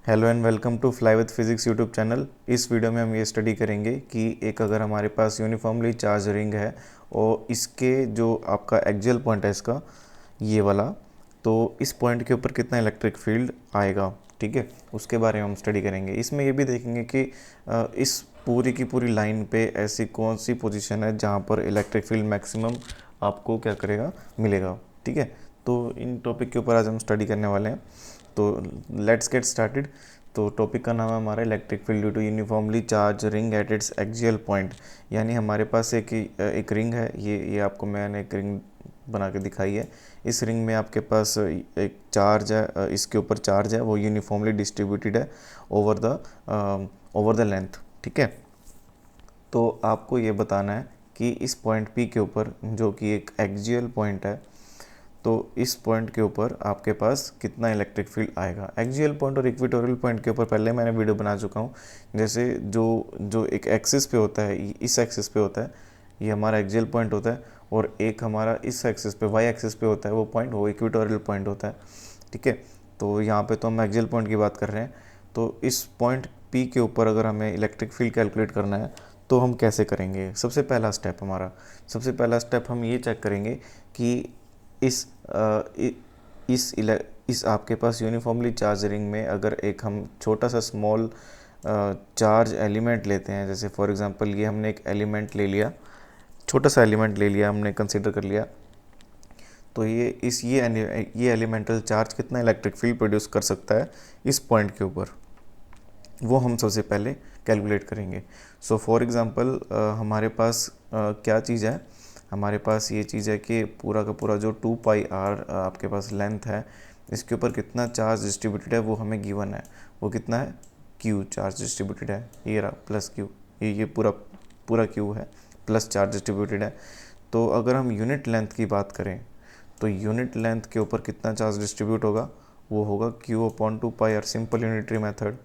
Hello and welcome to fly with physics YouTube channel. इस video में हम ये स्टडी करेंगे कि एक अगर हमारे पास यूनिफॉर्मली चार्ज रिंग है और इसके जो आपका एक्सियल पॉइंट है इसका ये वाला, तो इस पॉइंट के ऊपर कितना इलेक्ट्रिक फील्ड आएगा। ठीक है, उसके बारे में हम स्टडी करेंगे। इसमें ये भी देखेंगे कि इस पूरी की पूरी लाइन पे ऐसी कौन सी पोजीशन है जहाँ पर इलेक्ट्रिक फील्ड मैक्सिमम आपको क्या करेगा, मिलेगा। ठीक है, तो इन टॉपिक के ऊपर आज हम स्टडी करने वाले हैं। तो लेट्स गेट स्टार्टेड। तो टॉपिक का नाम है हमारा electric field due to uniformly charge ring at its axial point. यानी हमारे पास एक रिंग है, ये आपको मैंने एक रिंग बना के दिखाई है। इस रिंग में आपके पास एक चार्ज है, इसके ऊपर चार्ज है, वो यूनिफॉर्मली डिस्ट्रीब्यूटेड है ओवर द लेंथ। ठीक है, तो आपको ये बताना है कि इस पॉइंट पी के ऊपर जो कि एक एक्सियल पॉइंट है, तो इस पॉइंट के ऊपर आपके पास कितना इलेक्ट्रिक फील्ड आएगा। एक्सियल पॉइंट और इक्वेटोरियल पॉइंट के ऊपर पहले मैंने वीडियो बना चुका हूँ। जैसे जो जो एक एक्सिस पे होता है, इस एक्सिस पे होता है, ये हमारा एक्सियल पॉइंट होता है, और एक हमारा इस एक्सिस पे वाई एक्सिस पे होता है वो पॉइंट, वो इक्वेटोरियल पॉइंट होता है। ठीक है, तो यहाँ पे तो हम एक्सियल पॉइंट की बात कर रहे हैं। तो इस पॉइंट पी के ऊपर अगर हमें इलेक्ट्रिक फील्ड कैलकुलेट करना है तो हम कैसे करेंगे। सबसे पहला स्टेप हम ये चेक करेंगे कि इस इस आपके पास यूनिफॉर्मली चार्ज रिंग में अगर एक हम छोटा सा स्मॉल चार्ज एलिमेंट लेते हैं, जैसे फॉर एग्जांपल ये हमने एक एलिमेंट ले लिया, छोटा सा एलिमेंट ले लिया, हमने कंसीडर कर लिया, तो ये एलिमेंटल चार्ज कितना इलेक्ट्रिक फील्ड प्रोड्यूस कर सकता है इस पॉइंट के ऊपर, वो हम सबसे पहले कैलकुलेट करेंगे। सो फॉर एग्ज़ाम्पल हमारे पास क्या चीज़ है, हमारे पास ये चीज़ है कि पूरा का पूरा जो 2πr आपके पास लेंथ है, इसके ऊपर कितना चार्ज डिस्ट्रीब्यूटेड है वो हमें गिवन है। वो कितना है, q चार्ज डिस्ट्रीब्यूटेड है, ये रहा प्लस q, ये पूरा पूरा q है, प्लस चार्ज डिस्ट्रीब्यूटेड है। तो अगर हम यूनिट लेंथ की बात करें तो यूनिट लेंथ के ऊपर कितना चार्ज डिस्ट्रीब्यूट होगा, वो होगा q/2πr, सिंपल यूनिटरी मेथड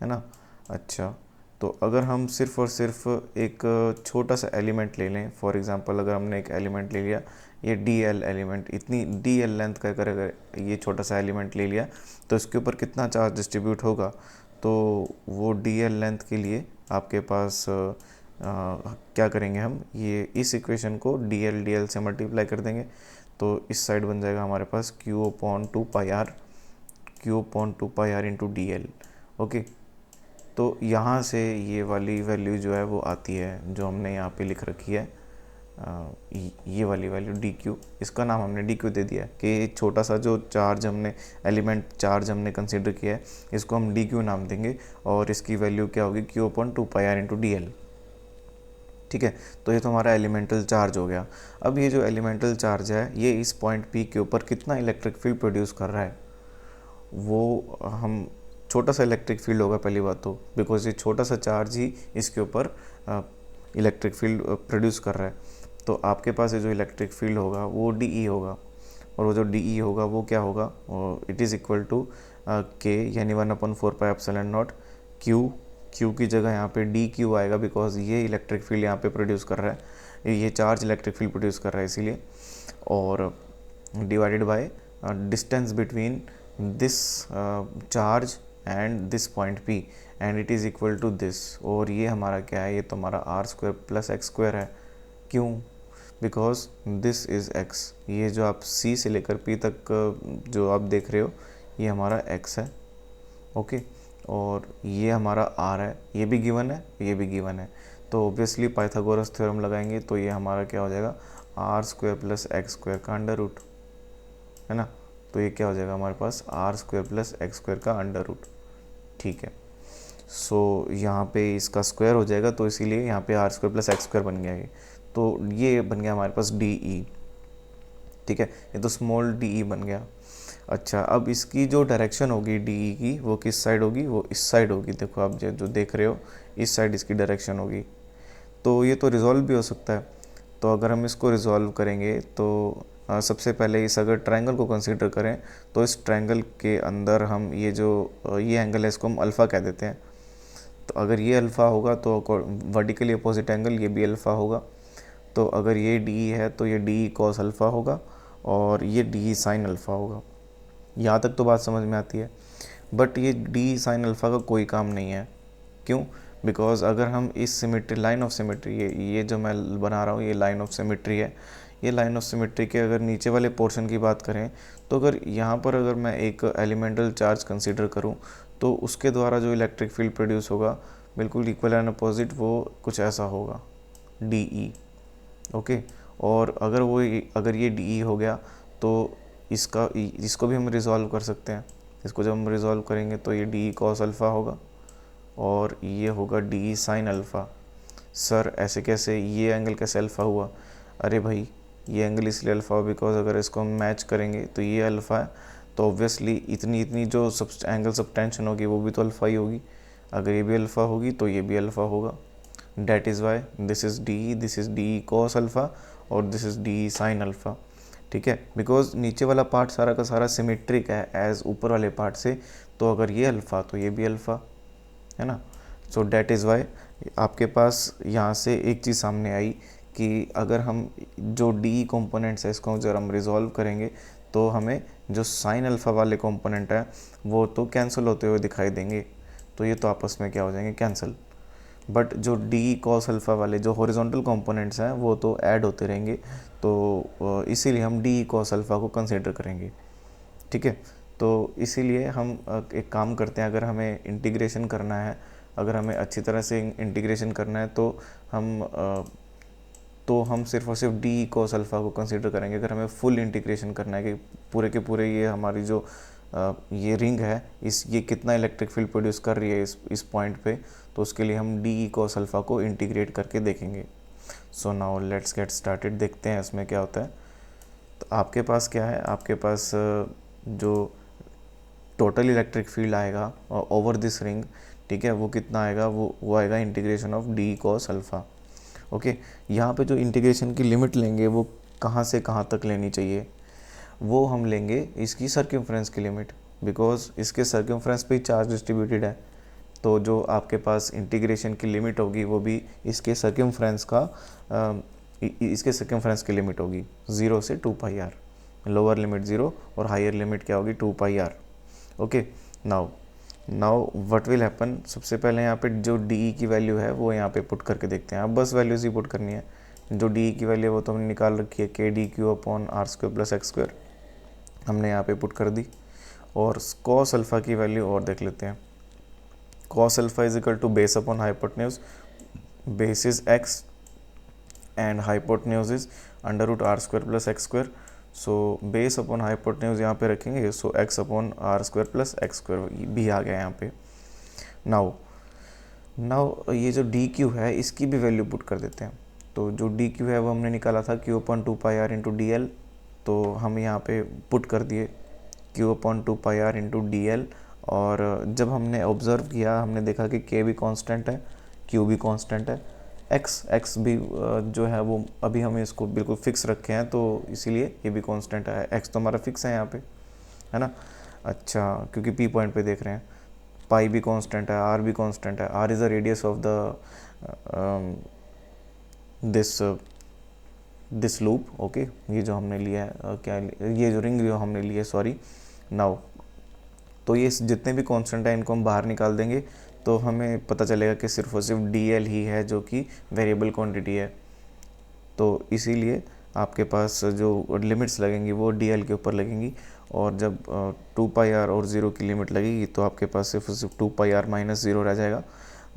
है ना। अच्छा, तो अगर हम सिर्फ और सिर्फ एक छोटा सा एलिमेंट ले लें, फॉर एग्जांपल अगर हमने एक एलिमेंट ले लिया, ये dl एलिमेंट, इतनी dl लेंथ का अगर ये छोटा सा एलिमेंट ले लिया, तो इसके ऊपर कितना चार्ज डिस्ट्रीब्यूट होगा, तो वो dl लेंथ के लिए आपके पास क्या करेंगे, हम ये इस इक्वेशन को dl से मल्टीप्लाई कर देंगे, तो इस साइड बन जाएगा हमारे पास q/2πr इंटू dl। ओके, तो यहाँ से ये वाली वैल्यू जो है वो आती है, जो हमने यहाँ पे लिख रखी है, ये वाली वैल्यू dq, इसका नाम हमने dq दे दिया है कि छोटा सा जो चार्ज हमने एलिमेंट चार्ज हमने कंसिडर किया है, इसको हम dq नाम देंगे, और इसकी वैल्यू क्या होगी, q/2πr इंटू dl। ठीक है, तो ये तो हमारा एलिमेंटल चार्ज हो गया। अब ये जो एलिमेंटल चार्ज है, ये इस पॉइंट p के ऊपर कितना इलेक्ट्रिक फील्ड प्रोड्यूस कर रहा है, वो हम छोटा सा इलेक्ट्रिक फील्ड होगा पहली बात तो, बिकॉज ये छोटा सा चार्ज ही इसके ऊपर इलेक्ट्रिक फील्ड प्रोड्यूस कर रहा है। तो आपके पास ये जो इलेक्ट्रिक फील्ड होगा वो DE होगा, और वो जो DE होगा वो क्या होगा, it is equal to k, यानी 1/4πε0 q की जगह यहाँ पे dq आएगा, बिकॉज ये इलेक्ट्रिक फील्ड यहाँ पे प्रोड्यूस कर रहा है, ये चार्ज इलेक्ट्रिक फील्ड प्रोड्यूस कर रहा है इसीलिए, और divided by distance between this charge and this point P, and it is equal to this, और ये हमारा क्या है, ये तो हमारा r² + x² है। क्यों, बिकॉज दिस इज़ x, ये जो आप C से लेकर P तक जो आप देख रहे हो ये हमारा x है। ओके, और ये हमारा r है, ये भी गिवन है, ये भी गिवन है, तो ऑब्वियसली पाइथागोरस थ्योरम लगाएंगे तो ये हमारा क्या हो जाएगा, r² + x² का अंडर रूट है ना। तो ये क्या हो जाएगा हमारे पास, r² + x² का अंडर रूट। ठीक है, सो यहाँ पे इसका स्क्वायर हो जाएगा, तो इसीलिए यहाँ पे r² + x² बन गया ये, तो ये बन गया हमारे पास DE। ठीक है, ये तो स्मॉल DE बन गया। अच्छा, अब इसकी जो डायरेक्शन होगी DE की, वो किस साइड होगी, वो इस साइड होगी। देखो आप जो देख रहे हो, इस साइड इसकी डायरेक्शन होगी, तो ये तो रिजॉल्व भी हो सकता है। तो अगर हम इसको रिजॉल्व करेंगे तो सबसे पहले इस अगर ट्रायंगल को कंसीडर करें, तो इस ट्रायंगल के अंदर हम ये जो ये एंगल है इसको हम अल्फ़ा कह देते हैं। तो अगर ये अल्फ़ा होगा तो वर्टिकली अपोजिट एंगल ये भी अल्फ़ा होगा। तो अगर ये DE है तो ये DE cos अल्फ़ा होगा, और ये DE sin अल्फ़ा होगा। यहाँ तक तो बात समझ में आती है। बट ये डी साइन अल्फ़ा का कोई काम नहीं है। क्यों? बिकॉज अगर हम इस सिमेट्री, लाइन ऑफ सिमेट्री, ये जो मैं बना रहा हूँ ये लाइन ऑफ सिमेट्री है। ये लाइन ऑफ सिमेट्री के अगर नीचे वाले पोर्शन की बात करें तो अगर यहाँ पर अगर मैं एक एलिमेंटल चार्ज कंसीडर करूँ तो उसके द्वारा जो इलेक्ट्रिक फील्ड प्रोड्यूस होगा बिल्कुल इक्वल एंड अपोजिट वो कुछ ऐसा होगा, डी ई। ओके, और अगर ये डी ई हो गया तो इसको भी हम रिजॉल्व कर सकते हैं। इसको जब हम रिजॉल्व करेंगे तो ये डी ई कॉस अल्फ़ा होगा और ये होगा डी साइन अल्फ़ा। सर ऐसे कैसे, ये एंगल कैसे अल्फ़ा हुआ? अरे भाई ये एंगल इसलिए अल्फ़ा हुआ बिकॉज अगर इसको हम मैच करेंगे तो ये अल्फ़ा है, तो ऑब्वियसली इतनी इतनी जो एंगल सबटेंशन होगी वो भी तो अल्फ़ा ही होगी। अगर ये भी अल्फ़ा होगी तो ये भी अल्फ़ा होगा। That is why this is the cos alpha और this is the sine alpha. ठीक है, बिकॉज नीचे वाला पार्ट सारा का सारा सिमेट्रिक है एज ऊपर वाले पार्ट से, तो अगर ये अल्फ़ा तो ये भी अल्फ़ा है ना। सो डैट इज़ वाई आपके पास यहाँ से एक चीज़ सामने आई कि अगर हम जो डी कंपोनेंट्स है इसको जब हम रिजॉल्व करेंगे तो हमें जो साइन अल्फ़ा वाले कंपोनेंट है वो तो कैंसिल होते हुए दिखाई देंगे, तो ये तो आपस में क्या हो जाएंगे, कैंसिल। बट जो डी कॉस अल्फ़ा वाले जो हॉरिजॉन्टल कंपोनेंट्स हैं वो तो ऐड होते रहेंगे, तो इसीलिए हम डी कॉस अल्फ़ा को कंसिडर करेंगे। ठीक है, तो इसीलिए हम एक काम करते हैं, अगर हमें इंटीग्रेशन करना है, अगर हमें अच्छी तरह से इंटीग्रेशन करना है तो हम सिर्फ और सिर्फ डी कॉस अल्फ़ा को कंसीडर करेंगे। अगर हमें फुल इंटीग्रेशन करना है कि पूरे के पूरे ये हमारी जो ये रिंग है ये कितना इलेक्ट्रिक फील्ड प्रोड्यूस कर रही है इस पॉइंट पे, तो उसके लिए हम डी कॉस अल्फ़ा को इंटीग्रेट करके देखेंगे। So now let's get started, देखते हैं इसमें क्या होता है। तो आपके पास क्या है, आपके पास जो टोटल इलेक्ट्रिक फील्ड आएगा ओवर दिस रिंग, ठीक है, वो कितना आएगा, वो आएगा integration of D cos alpha. Okay, यहाँ पे जो इंटीग्रेशन की लिमिट लेंगे वो कहाँ से कहाँ तक लेनी चाहिए, वो हम लेंगे इसकी सर्कमफ्रेंस की लिमिट, बिकॉज इसके सर्कमफ्रेंस पे चार्ज डिस्ट्रीब्यूटेड है, तो जो आपके पास इंटीग्रेशन की लिमिट होगी वो भी इसके सर्कमफ्रेंस की लिमिट होगी 0 से 2πr। लोअर लिमिट 0 और हायर लिमिट क्या होगी 2πr। Okay, now what will happen, सबसे पहले यहाँ पे जो डी की वैल्यू है वो यहाँ पे पुट करके देखते हैं। अब बस वैल्यूज ही पुट करनी है। जो डी की वैल्यू है वो तो हमने निकाल रखी है, K D Q upon are square plus x square, हमने यहाँ पे पुट कर दी। और कॉस अल्फ़ा की वैल्यू और देख लेते हैं। Cos alpha is equal to base upon hypotenuse, base is x and hypotenuse is under root r square plus x square. So base upon hypotenuse यहाँ पे रखेंगे, so x upon are square plus x square भी आ गया यहाँ पे। Now ये जो डी क्यू है इसकी भी वैल्यू पुट कर देते हैं। तो जो डी क्यू है वो हमने निकाला था Q upon 2πr into D L, तो हम यहाँ पे पुट कर दिए Q upon 2πr into D L. और जब हमने ऑब्ज़र्व किया हमने देखा कि के भी कांस्टेंट है, क्यू भी कांस्टेंट है, एक्स भी जो है वो अभी हमें इसको बिल्कुल फिक्स रखे हैं, तो इसीलिए ये भी कांस्टेंट है। एक्स तो हमारा फिक्स है यहाँ पे, है ना। अच्छा, क्योंकि पी पॉइंट पे देख रहे हैं, पाई भी कांस्टेंट है, आर भी कांस्टेंट है। R is the radius of the this loop. Okay, ये जो हमने लिया है क्या, ये जो रिंग जो हमने ली है, सॉरी। नाउ तो ये जितने भी कांस्टेंट हैं इनको हम बाहर निकाल देंगे, तो हमें पता चलेगा कि सिर्फ और सिर्फ डी एल ही है जो कि वेरिएबल क्वांटिटी है। तो इसीलिए आपके पास जो लिमिट्स लगेंगी वो डी एल के ऊपर लगेंगी, और जब 2πr और 0 की लिमिट लगेगी तो आपके पास सिर्फ 2πr माइनस 0 रह जाएगा।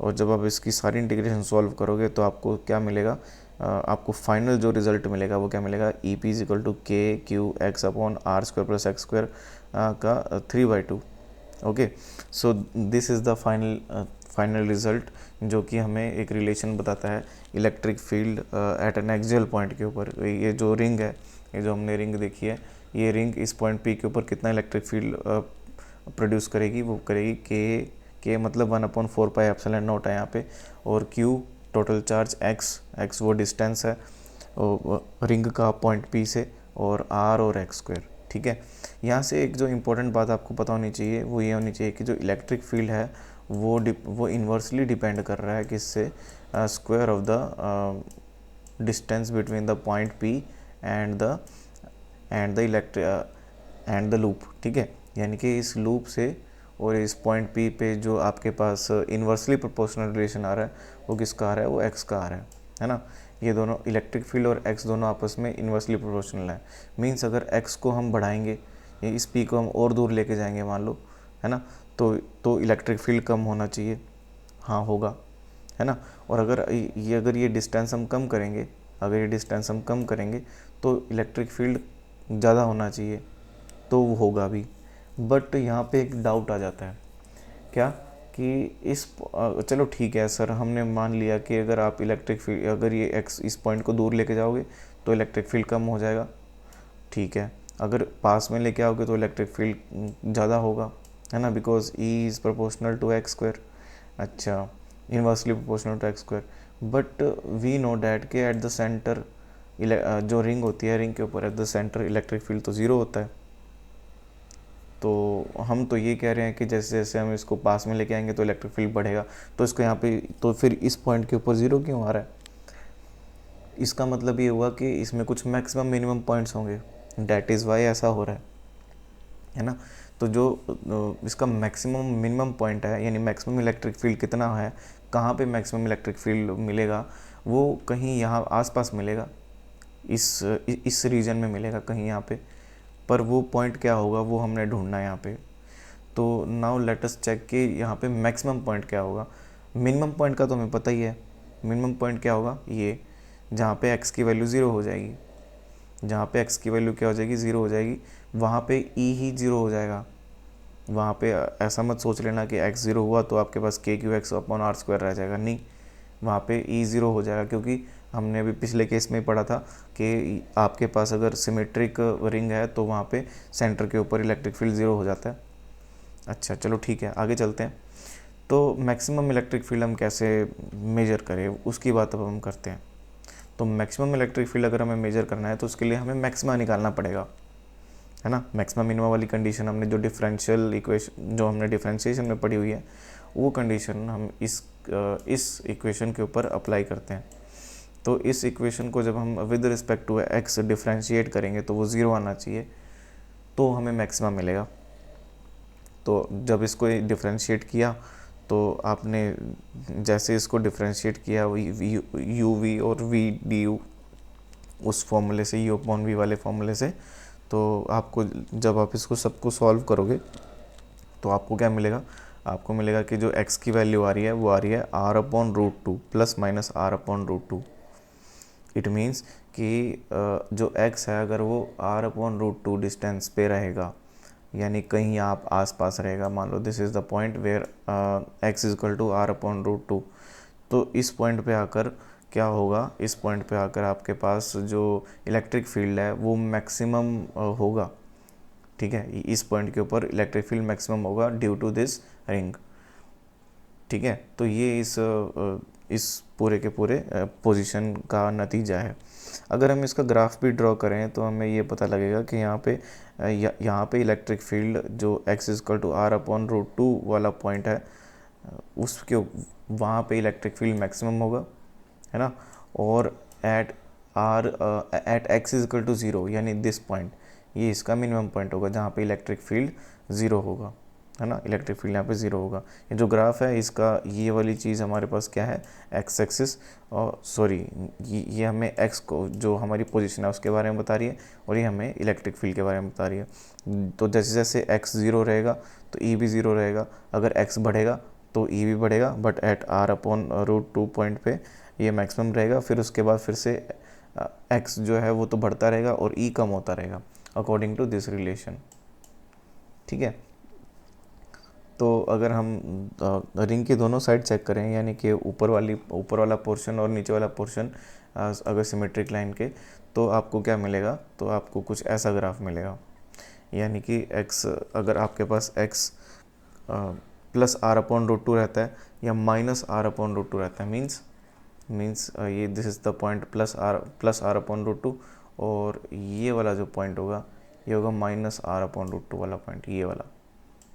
और जब आप इसकी सारी इंटीग्रेशन सॉल्व करोगे तो आपको क्या मिलेगा, आपको फाइनल जो रिज़ल्ट मिलेगा वो क्या मिलेगा, E P is equal to k q x upon are square plus x square का 3/2। Okay, so this is the final result जो कि हमें एक रिलेशन बताता है electric field at an axial point के ऊपर। ये जो रिंग है, ये जो हमने रिंग देखी है, ये रिंग इस पॉइंट पी के ऊपर कितना इलेक्ट्रिक फील्ड प्रोड्यूस करेगी, वो करेगी के मतलब 1/4πε0 है यहाँ पे, और क्यू टोटल चार्ज, एक्स वो डिस्टेंस है रिंग का पॉइंट पी से, और आर और एक्स स्क्वायर। ठीक है, यहाँ से एक जो इम्पोर्टेंट बात आपको पता होनी चाहिए वो ये होनी चाहिए कि जो इलेक्ट्रिक फील्ड है वो इन्वर्सली डिपेंड कर रहा है किससे, square of the distance between the point P and the loop. ठीक है, यानी कि इस लूप से और इस पॉइंट पी पे जो आपके पास इन्वर्सली प्रोपोर्शनल रिलेशन आ रहा है वो किसका आ रहा है, वो एक्स का आ रहा है ना। ये दोनों इलेक्ट्रिक फील्ड और एक्स दोनों आपस में इन्वर्सली प्रोपोर्शनल है। मीन्स अगर एक्स को हम बढ़ाएंगे, इस पी को हम और दूर लेके जाएंगे मान लो, है ना, तो इलेक्ट्रिक फील्ड कम होना चाहिए, हाँ होगा, है ना। और अगर ये डिस्टेंस हम कम करेंगे, अगर ये डिस्टेंस हम कम करेंगे तो इलेक्ट्रिक फील्ड ज़्यादा होना चाहिए, तो वो होगा भी। बट यहाँ पे एक डाउट आ जाता है, क्या कि चलो ठीक है सर, हमने मान लिया कि अगर आप इलेक्ट्रिक फील्ड, अगर ये एक्स इस पॉइंट को दूर लेके जाओगे तो इलेक्ट्रिक फील्ड कम हो जाएगा, ठीक है। अगर पास में लेके आओगे तो इलेक्ट्रिक फील्ड ज़्यादा होगा, है ना, because E is proportional to x square. अच्छा, inversely proportional to x square. But we know that कि एट द सेंटर जो रिंग होती है, रिंग के ऊपर at the centre electric field तो ज़ीरो होता है। तो हम तो ये कह रहे हैं कि जैसे जैसे हम इसको पास में लेके आएंगे तो इलेक्ट्रिक फील्ड बढ़ेगा, तो इसको यहाँ पे, तो फिर इस पॉइंट के ऊपर ज़ीरो क्यों आ रहा है? इसका मतलब ये हुआ कि इसमें कुछ मैक्सिमम मिनिमम पॉइंट्स होंगे, डैट इज़ वाई ऐसा हो रहा है ना। तो जो इसका मैक्सिमम मिनिमम पॉइंट है, यानी मैक्सिमम इलेक्ट्रिक फील्ड कितना है, कहाँ पे मैक्सिमम इलेक्ट्रिक फील्ड मिलेगा, वो कहीं यहाँ आसपास मिलेगा, इस रीजन में मिलेगा कहीं यहाँ पे। पर वो पॉइंट क्या होगा वो हमने ढूंढना है यहाँ पे। तो नाउ लेट अस चेक कि यहाँ पे मैक्सिमम पॉइंट क्या होगा। मिनिमम पॉइंट का तो हमें पता ही है, मिनिमम पॉइंट क्या होगा, ये जहाँ पे x की वैल्यू ज़ीरो हो जाएगी, जहाँ पे x की वैल्यू क्या हो जाएगी, ज़ीरो हो जाएगी, वहाँ पे e ही ज़ीरो हो जाएगा। वहाँ पे ऐसा मत सोच लेना कि x ज़ीरो हुआ तो आपके पास k Q x upon are square रह जाएगा, नहीं, वहाँ पे e ज़ीरो हो जाएगा, क्योंकि हमने अभी पिछले केस में पढ़ा था कि आपके पास अगर सिमेट्रिक रिंग है तो वहाँ पे सेंटर के ऊपर इलेक्ट्रिक फील्ड ज़ीरो हो जाता है। अच्छा चलो ठीक है, आगे चलते हैं। तो मैक्सिमम इलेक्ट्रिक फील्ड हम कैसे मेजर करें, उसकी बात अब हम करते हैं। तो मैक्सिमम इलेक्ट्रिक फील्ड अगर हमें मेजर करना है तो उसके लिए हमें मैक्सिमा निकालना पड़ेगा, है ना। मैक्सिमम मिनिमा वाली कंडीशन हमने जो डिफरेंशियल इक्वेशन, जो हमने डिफरेंशिएशन में पढ़ी हुई है, वो कंडीशन हम इस इक्वेशन के ऊपर अप्लाई करते हैं। तो इस इक्वेशन को जब हम with respect to X differentiate करेंगे तो वो ज़ीरो आना चाहिए, तो हमें मैक्सिमा मिलेगा। तो जब इसको डिफरेंशिएट किया तो आपने जैसे इसको डिफरेंशिएट किया यू वी और वी डी यू उस फॉर्मूले से, यू अपॉन वी वाले फॉर्मूले से, तो आपको जब आप इसको सबको सॉल्व करोगे तो आपको क्या मिलेगा, आपको मिलेगा कि जो x की वैल्यू आ रही है वो आ रही है r upon root two plus minus r upon root two. It means कि जो x है अगर वो r upon root two distance पे रहेगा, यानी कहीं आप आसपास रहेगा, मान लो this is the point where x is equal to r upon root two, तो इस पॉइंट पे आकर क्या होगा, इस पॉइंट पे आकर आपके पास जो इलेक्ट्रिक फील्ड है वो मैक्सिमम होगा, ठीक है। इस पॉइंट के ऊपर इलेक्ट्रिक फील्ड मैक्सिमम होगा ड्यू टू दिस रिंग, ठीक है। तो ये इस पूरे के पूरे पोजीशन का नतीजा है। अगर हम इसका ग्राफ भी ड्रॉ करें तो हमें ये पता लगेगा कि यहाँ पे इलेक्ट्रिक फील्ड जो x equal to R upon root two वाला पॉइंट है, उसके वहाँ पे इलेक्ट्रिक फील्ड मैक्सिमम होगा, है ना। और at x equal to zero, यानी दिस पॉइंट, ये इसका मिनिमम पॉइंट होगा जहाँ पे इलेक्ट्रिक फील्ड ज़ीरो होगा, है ना। इलेक्ट्रिक फील्ड यहाँ पे ज़ीरो होगा। ये जो ग्राफ है इसका, ये वाली चीज़ हमारे पास क्या है, एक्स एक्सिस, और सॉरी ये हमें एक्स को जो हमारी पोजीशन है उसके बारे में बता रही है, और ये हमें इलेक्ट्रिक फील्ड के बारे में बता रही है। तो जैसे जैसे एक्स ज़ीरो रहेगा तो ई भी ज़ीरो रहेगा, अगर एक्स बढ़ेगा तो ई भी बढ़ेगा, but at R upon root two point पे ये मैक्सिमम रहेगा। फिर उसके बाद फिर से एक्स जो है वो तो बढ़ता रहेगा और ई कम होता रहेगा अकॉर्डिंग टू दिस रिलेशन, ठीक है। तो अगर हम रिंग की दोनों साइड चेक करें, यानी कि ऊपर वाला पोर्शन और नीचे वाला पोर्शन अगर सिमेट्रिक लाइन के, तो आपको क्या मिलेगा, तो आपको कुछ ऐसा ग्राफ मिलेगा, यानी कि x, अगर आपके पास x plus r upon root two रहता है या minus r upon root two रहता है, मीन्स ये this is the point plus r upon root two, और ये वाला जो पॉइंट होगा ये होगा minus r upon root two वाला पॉइंट, ये वाला,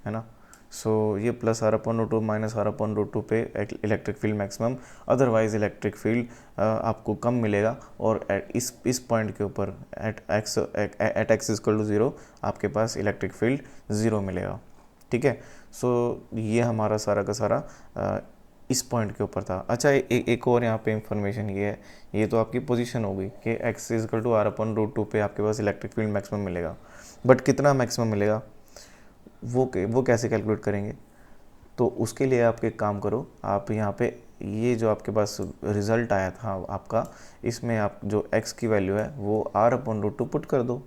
है ना। सो ये plus r upon root two minus r upon root two पे electric field maximum, otherwise electric field आपको कम मिलेगा। और इस पॉइंट के ऊपर at X equal to zero आपके पास इलेक्ट्रिक फील्ड ज़ीरो मिलेगा, ठीक है। सो ये हमारा सारा का सारा इस पॉइंट के ऊपर था। अच्छा, एक और यहाँ पे इंफॉर्मेशन ये है, ये तो आपकी पोजीशन हो गई कि x इजकल टू r/√2 पे आपके पास इलेक्ट्रिक फील्ड मैक्सिमम मिलेगा, बट कितना मैक्सिमम मिलेगा वो कैसे कैलकुलेट करेंगे? तो उसके लिए आप एक काम करो, आप यहाँ पे ये जो आपके पास रिज़ल्ट आया था आपका, इसमें आप जो x की वैल्यू है वो r/√2 पुट कर दो।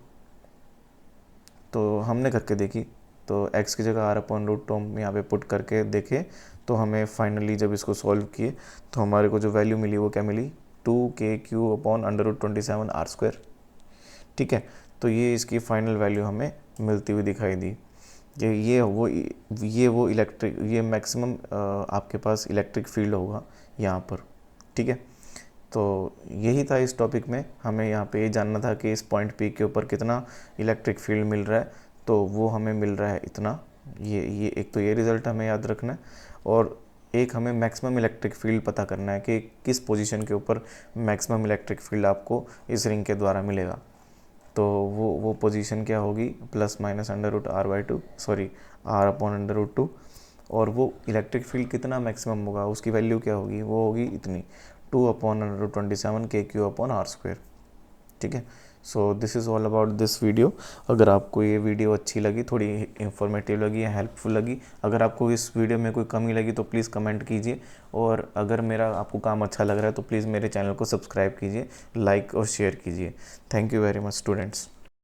तो हमने करके देखी, तो x की जगह r/√2 हम यहाँ पे पुट करके देखे, तो हमें फाइनली जब इसको सॉल्व किए तो हमारे को जो वैल्यू मिली वो क्या मिली, 2kq/√27r²। ठीक है, तो ये इसकी फाइनल वैल्यू हमें मिलती हुई दिखाई दी। ये वो इलेक्ट्रिक, ये मैक्सिमम आपके पास इलेक्ट्रिक फील्ड होगा यहाँ पर। ठीक है, तो यही था इस टॉपिक में। हमें यहाँ पे ये जानना था कि इस पॉइंट पी के ऊपर कितना इलेक्ट्रिक फील्ड मिल रहा है, तो वो हमें मिल रहा है इतना। ये एक तो ये रिज़ल्ट हमें याद रखना है, और एक हमें मैक्सिमम इलेक्ट्रिक फील्ड पता करना है कि किस पोजीशन के ऊपर मैक्सिमम इलेक्ट्रिक फील्ड आपको इस रिंग के द्वारा मिलेगा। तो वो पोजीशन क्या होगी, +-√r/2, सॉरी r/√2, और वो इलेक्ट्रिक फील्ड कितना मैक्सिमम होगा उसकी वैल्यू क्या होगी, वो होगी इतनी 2/√27 kq/r²। ठीक है, सो this is all about this video. अगर आपको ये वीडियो अच्छी लगी, थोड़ी इंफॉर्मेटिव लगी या हेल्पफुल लगी, अगर आपको इस वीडियो में कोई कमी लगी तो प्लीज़ कमेंट कीजिए, और अगर मेरा आपको काम अच्छा लग रहा है तो प्लीज़ मेरे चैनल को सब्सक्राइब कीजिए, लाइक और शेयर कीजिए। Thank you very much students.